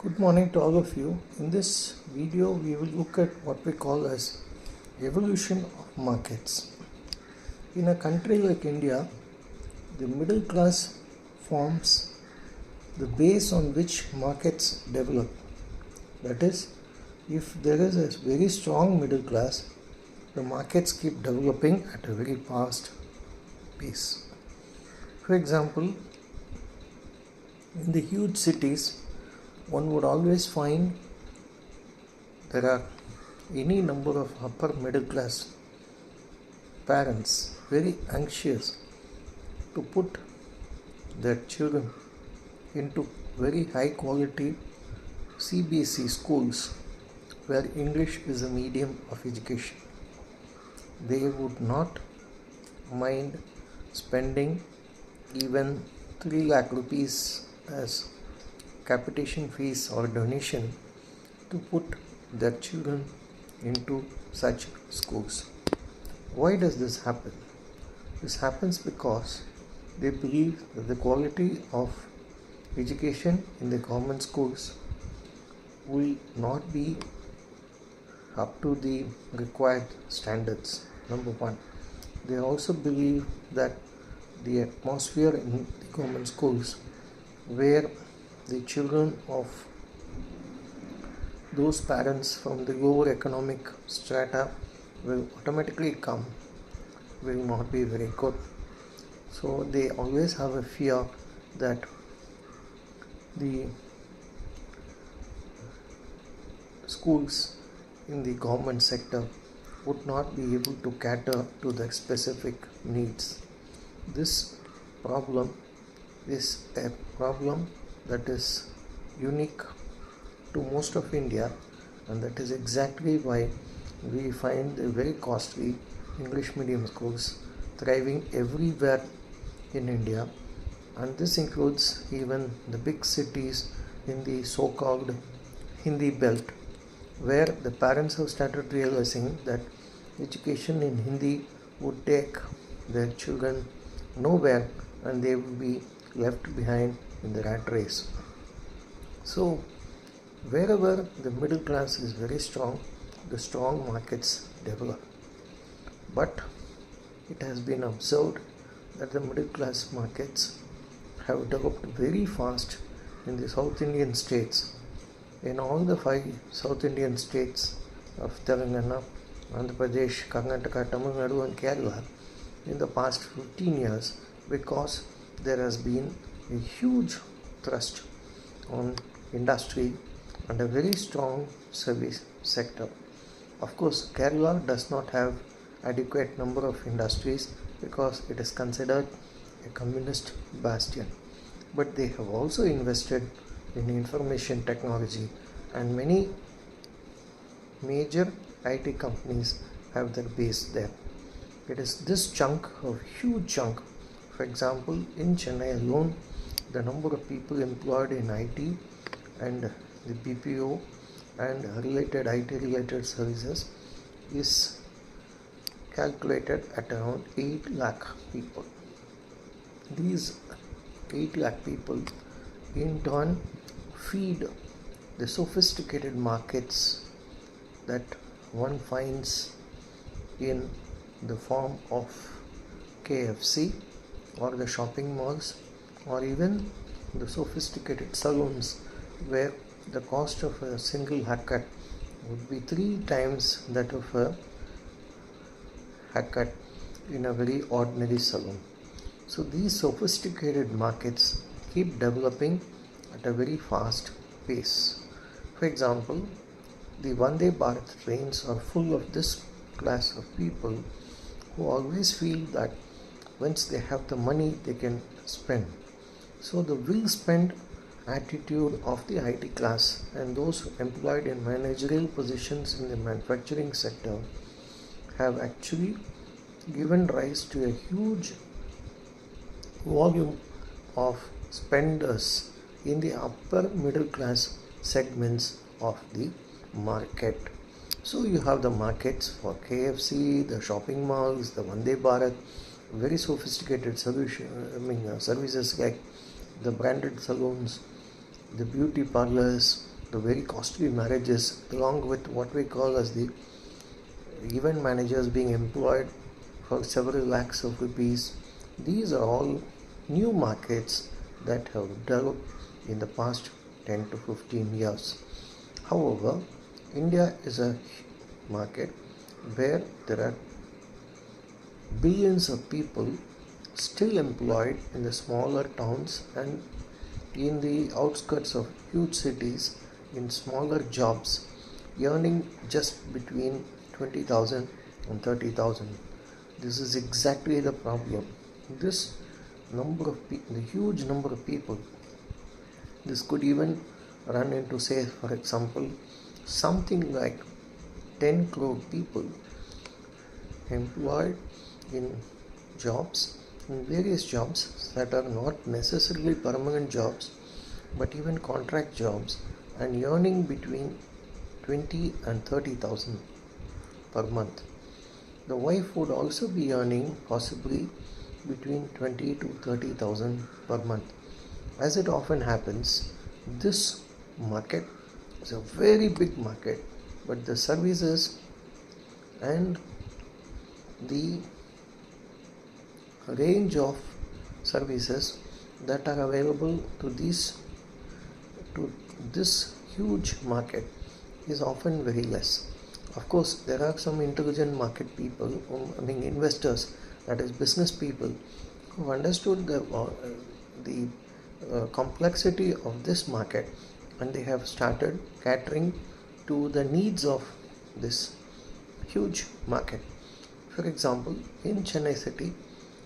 Good morning to all of you. In this video, we will look at what we call as evolution of markets. In a country like India, the middle class forms the base on which markets develop. That is, if there is a very strong middle class, the markets keep developing at a very fast pace. For example, in the huge cities, one would always find there are any number of upper middle class parents very anxious to put their children into very high quality CBSE schools where English is a medium of education. They would not mind spending even 3 lakh rupees as capitation fees or donation to put their children into such schools. Why does this happen? This happens because they believe that the quality of education in the government schools will not be up to the required standards. Number one. They also believe that the atmosphere in the government schools, where the children of those parents from the lower economic strata will automatically come, will not be very good. So they always have a fear that the schools in the government sector would not be able to cater to the specific needs. This problem is a problem that is unique to most of India, and that is exactly why we find the very costly English medium schools thriving everywhere in India, and this includes even the big cities in the so-called Hindi belt, where the parents have started realizing that education in Hindi would take their children nowhere and they will be left behind in the rat race. So, wherever the middle class is very strong, the strong markets develop. But it has been observed that the middle class markets have developed very fast in the South Indian states. In all the 5 South Indian states of Telangana, Andhra Pradesh, Karnataka, Tamil Nadu and Kerala in the past 15 years, because there has been a huge thrust on industry and a very strong service sector. Of course, Kerala does not have adequate number of industries because it is considered a communist bastion. But they have also invested in information technology, and many major IT companies have their base there. It is this huge chunk. For example, in Chennai alone, the number of people employed in IT and the BPO and related IT related services is calculated at around 8 lakh people. These 8 lakh people in turn feed the sophisticated markets that one finds in the form of KFC or the shopping malls or even the sophisticated salons, where the cost of a single haircut would be 3 times that of a haircut in a very ordinary salon. So these sophisticated markets keep developing at a very fast pace. For example, the Vande Bharat trains are full of this class of people who always feel that once they have the money they can spend. So the will spend attitude of the IT class and those employed in managerial positions in the manufacturing sector have actually given rise to a huge volume of spenders in the upper middle class segments of the market. So you have the markets for KFC, the shopping malls, the Vande Bharat, very sophisticated services like the branded salons, the beauty parlors, the very costly marriages, along with what we call as the event managers being employed for several lakhs of rupees. These are all new markets that have developed in the past 10 to 15 years. However, India is a market where there are billions of people still employed in the smaller towns and in the outskirts of huge cities in smaller jobs, earning just between 20,000 and 30,000. This is exactly the problem. This the huge number of people, this could even run into, say, for example, something like 10 crore people employed in jobs, in various jobs that are not necessarily permanent jobs, but even contract jobs, and earning between 20 and 30,000 per month. The wife would also be earning possibly between 20 to 30,000 per month. As it often happens, this market is a very big market, but the services and the range of services that are available to this huge market is often very less. Of course, there are some intelligent market people, investors, that is business people, who understood the complexity of this market, and they have started catering to the needs of this huge market. For example, in Chennai city,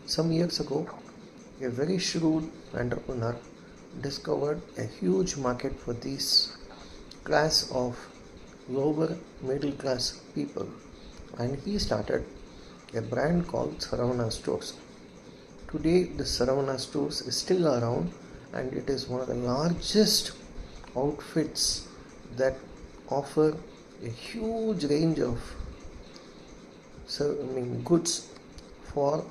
some years ago, a very shrewd entrepreneur discovered a huge market for these class of lower middle class people, and he started a brand called Saravana Stores. Today, the Saravana Stores is still around, and it is one of the largest outfits that offer a huge range of goods for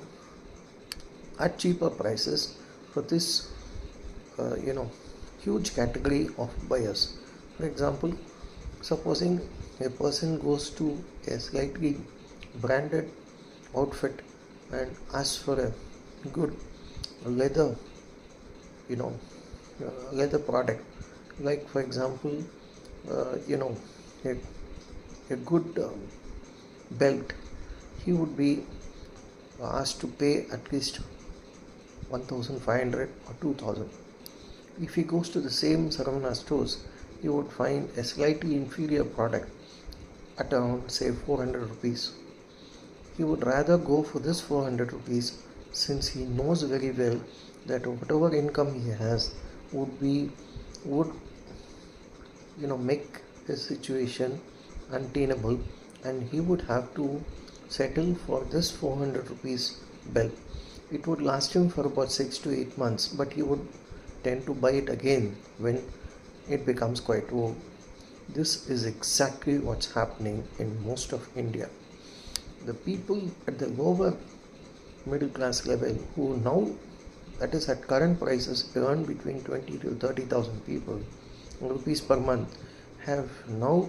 at cheaper prices for this huge category of buyers. For example, supposing a person goes to a slightly branded outfit and asks for a good leather leather product, like for example a, a good belt, he would be asked to pay at least 1,500 or 2,000. If he goes to the same Saravana stores, he would find a slightly inferior product at around, say, 400 rupees. He would rather go for this 400 rupees, since he knows very well that whatever income he has would make his situation untenable, and he would have to settle for this 400 rupees belt. It would last him for about 6 to 8 months, but he would tend to buy it again when it becomes quite old. This is exactly what's happening in most of India. The people at the lower middle class level, who now, that is at current prices, earn between 20 to 30,000 people rupees per month, have now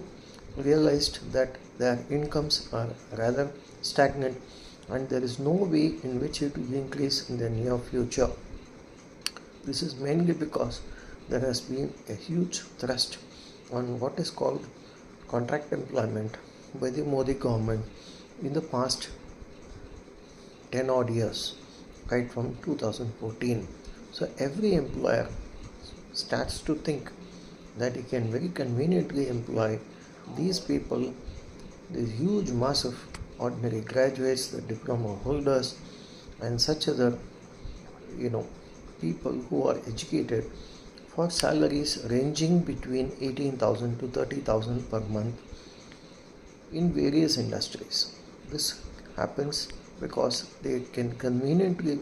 realized that their incomes are rather stagnant, and there is no way in which it will increase in the near future. This is mainly because there has been a huge thrust on what is called contract employment by the Modi government in the past 10 odd years, right from 2014. So every employer starts to think that he can very conveniently employ these people, this huge mass of ordinary graduates, the diploma holders, and such other people who are educated, for salaries ranging between 18,000 to 30,000 per month in various industries. This happens because they can conveniently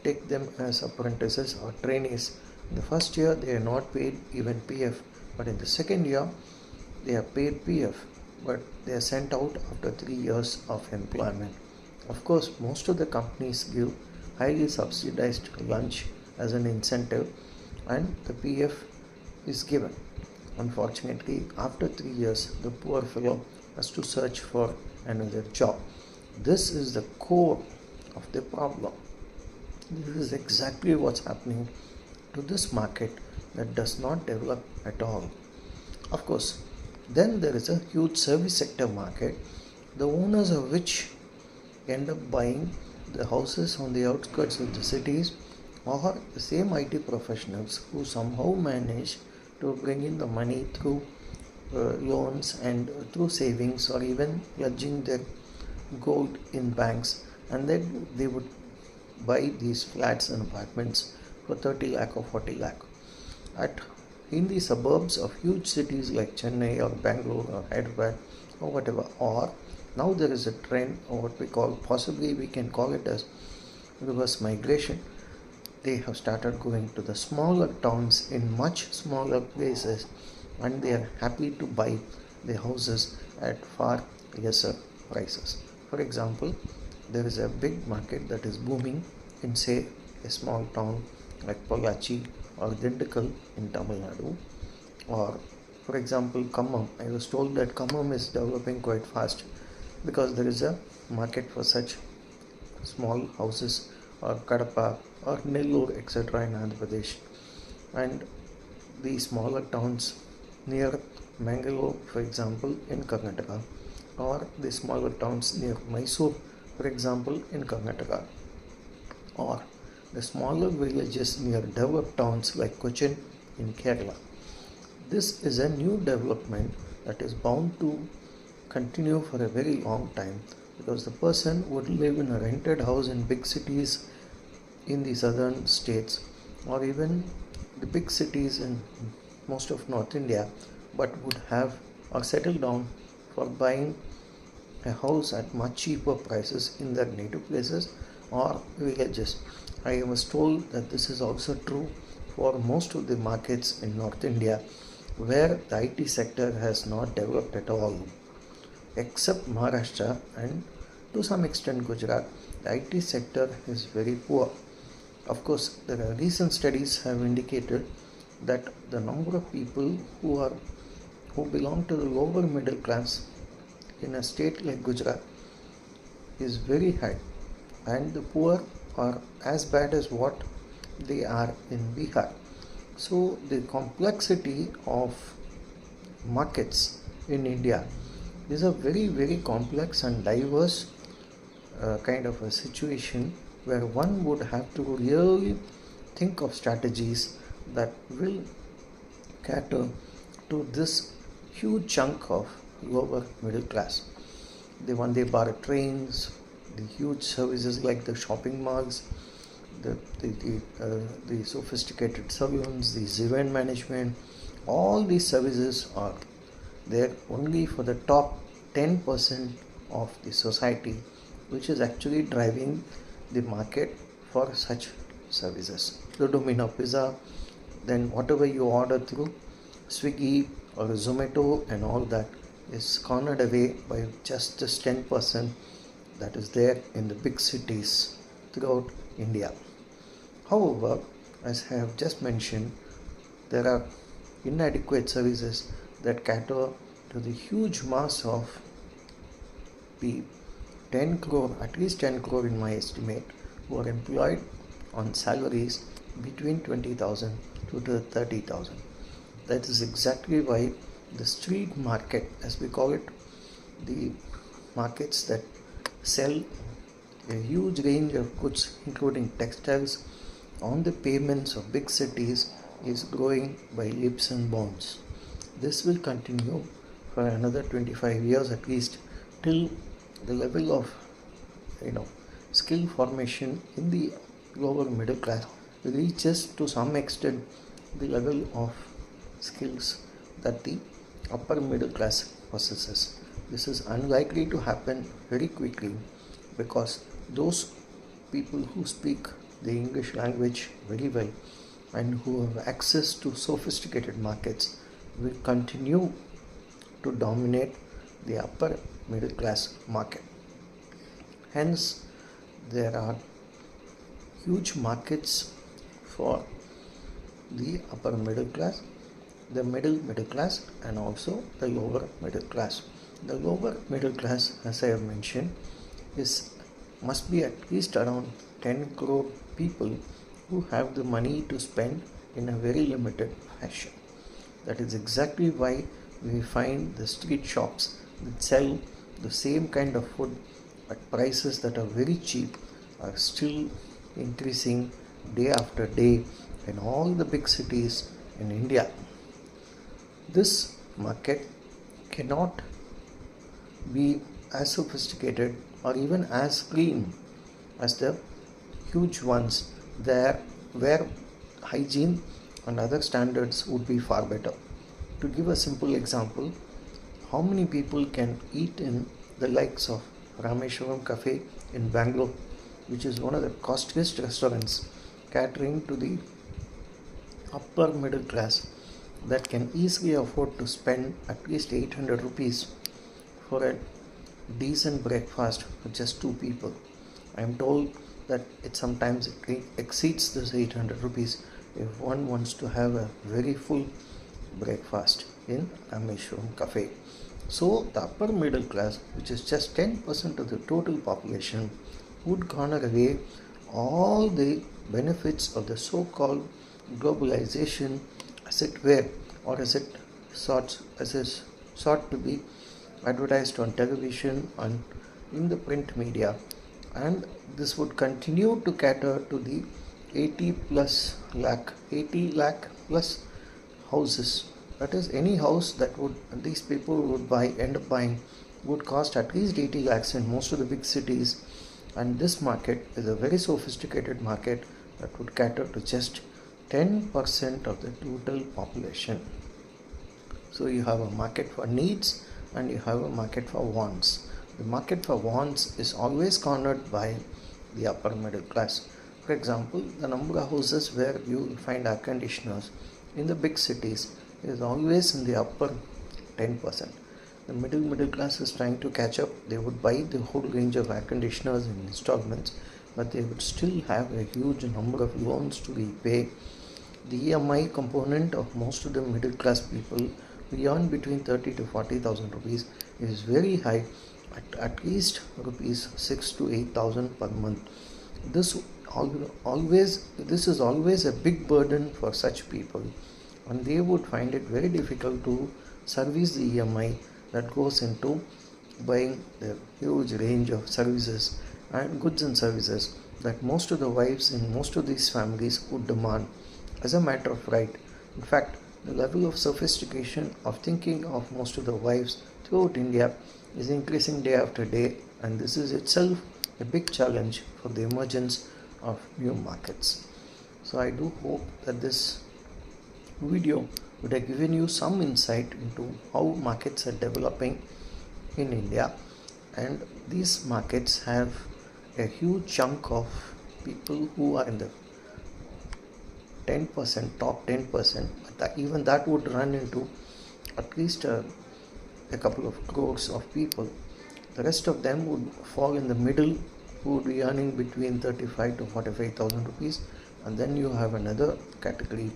take them as apprentices or trainees. In the first year, they are not paid even PF, but in the second year, they are paid PF, but they are sent out after 3 years of employment. Of course, most of the companies give highly subsidized lunch as an incentive, and the PF is given. Unfortunately, after 3 years, the poor fellow has to search for another job. This is the core of the problem. This is exactly what's happening to this market that does not develop at all. Of course, then there is a huge service sector market, the owners of which end up buying the houses on the outskirts of the cities, or the same IT professionals who somehow manage to bring in the money through loans and through savings, or even pledging their gold in banks, and then they would buy these flats and apartments for 30 lakh or 40 lakh at in the suburbs of huge cities like Chennai or Bangalore or Hyderabad or whatever. Or now there is a trend, or what we call, possibly we can call it as reverse migration. They have started going to the smaller towns in much smaller places, and they are happy to buy the houses at far lesser prices. For example, there is a big market that is booming in, say, a small town like Pollachi or Dindigul in Tamil Nadu, or for example Khammam. I was told that Khammam is developing quite fast because there is a market for such small houses, or Kadapa or Nellore, etc. in Andhra Pradesh, and the smaller towns near Mangalore, for example, in Karnataka, or the smaller towns near Mysore, for example, in Karnataka, or the smaller villages near developed towns like Cochin in Kerala. This is a new development that is bound to continue for a very long time, because the person would live in a rented house in big cities in the southern states, or even the big cities in most of North India, but would have or settle down for buying a house at much cheaper prices in their native places or villages. I was told that this is also true for most of the markets in North India, where the IT sector has not developed at all, except Maharashtra and to some extent Gujarat. The IT sector is very poor. Of course, the recent studies have indicated that the number of people who belong to the lower middle class in a state like Gujarat is very high, and the poor are as bad as what they are in Bihar. So the complexity of markets in India is a very, very complex and diverse kind of a situation, where one would have to really think of strategies that will cater to this huge chunk of lower middle class. The Vande Bharat trains, the huge services like the shopping malls, the sophisticated salons, the event management, all these services are there only for the top 10% of the society, which is actually driving the market for such services. The Domino Pizza, then whatever you order through Swiggy or Zomato and all that is cornered away by just this 10% that is there in the big cities throughout India. However, as I have just mentioned, there are inadequate services that cater to the huge mass of the 10 crore, at least 10 crore in my estimate, who are employed on salaries between 20,000 to 30,000. That is exactly why the street market, as we call it, the markets that sell a huge range of goods, including textiles, on the pavements of big cities, is growing by leaps and bounds. This will continue for another 25 years at least, till the level of skill formation in the lower middle class reaches to some extent the level of skills that the upper middle class possesses. This is unlikely to happen very quickly, because those people who speak the English language very well and who have access to sophisticated markets will continue to dominate the upper middle class market. Hence, there are huge markets for the upper middle class, the middle class and also the lower middle class. The lower middle class, as I have mentioned, must be at least around 10 crore people who have the money to spend in a very limited fashion. That is exactly why we find the street shops that sell the same kind of food at prices that are very cheap are still increasing day after day in all the big cities in India. This market cannot be as sophisticated or even as clean as the huge ones there where hygiene and other standards would be far better. To give a simple example, how many people can eat in the likes of Rameshwaram Cafe in Bangalore, which is one of the costliest restaurants catering to the upper middle class that can easily afford to spend at least 800 rupees for a decent breakfast for just two people. I am told that it sometimes exceeds this 800 rupees if one wants to have a very full breakfast in Rameshwaram Cafe. So the upper middle class, which is just 10% of the total population, would garner away all the benefits of the so-called globalization, as it were, or as it sought to be advertised on television and in the print media. And this would continue to cater to the 80 lakh plus houses. That is, any house that these people would end up buying would cost at least 80 lakhs in most of the big cities. And this market is a very sophisticated market that would cater to just 10% of the total population. So you have a market for needs and you have a market for wants. The market for wants is always cornered by the upper middle class. For example, the number of houses where you will find air conditioners in the big cities is always in the upper 10%. The middle class is trying to catch up. They would buy the whole range of air conditioners in installments, but they would still have a huge number of loans to repay. The EMI component of most of the middle class people we earn between 30 to 40,000 rupees is very high, at least rupees 6 to 8,000 per month. This is always a big burden for such people, and they would find it very difficult to service the EMI that goes into buying the huge range of services and goods and services that most of the wives in most of these families would demand as a matter of right. In fact, the level of sophistication of thinking of most of the wives throughout India is increasing day after day, and this is itself a big challenge for the emergence of new markets. So I do hope that this video would have given you some insight into how markets are developing in India, and these markets have a huge chunk of people who are in the 10%, top 10%, but even that would run into at least a couple of crores of people. The rest of them would fall in the middle, who would be earning between 35 to 45,000 rupees, and then you have another category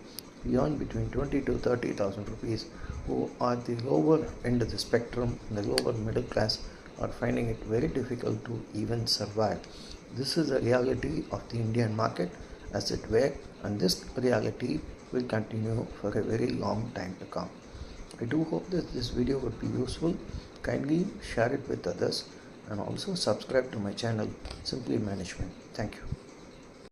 beyond between 20 to 30,000 rupees, who are the lower end of the spectrum. The lower middle class are finding it very difficult to even survive. This is the reality of the Indian market, as it were, and this reality will continue for a very long time to come. I do hope that this video would be useful. Kindly share it with others and also subscribe to my channel, Simply Management. Thank you.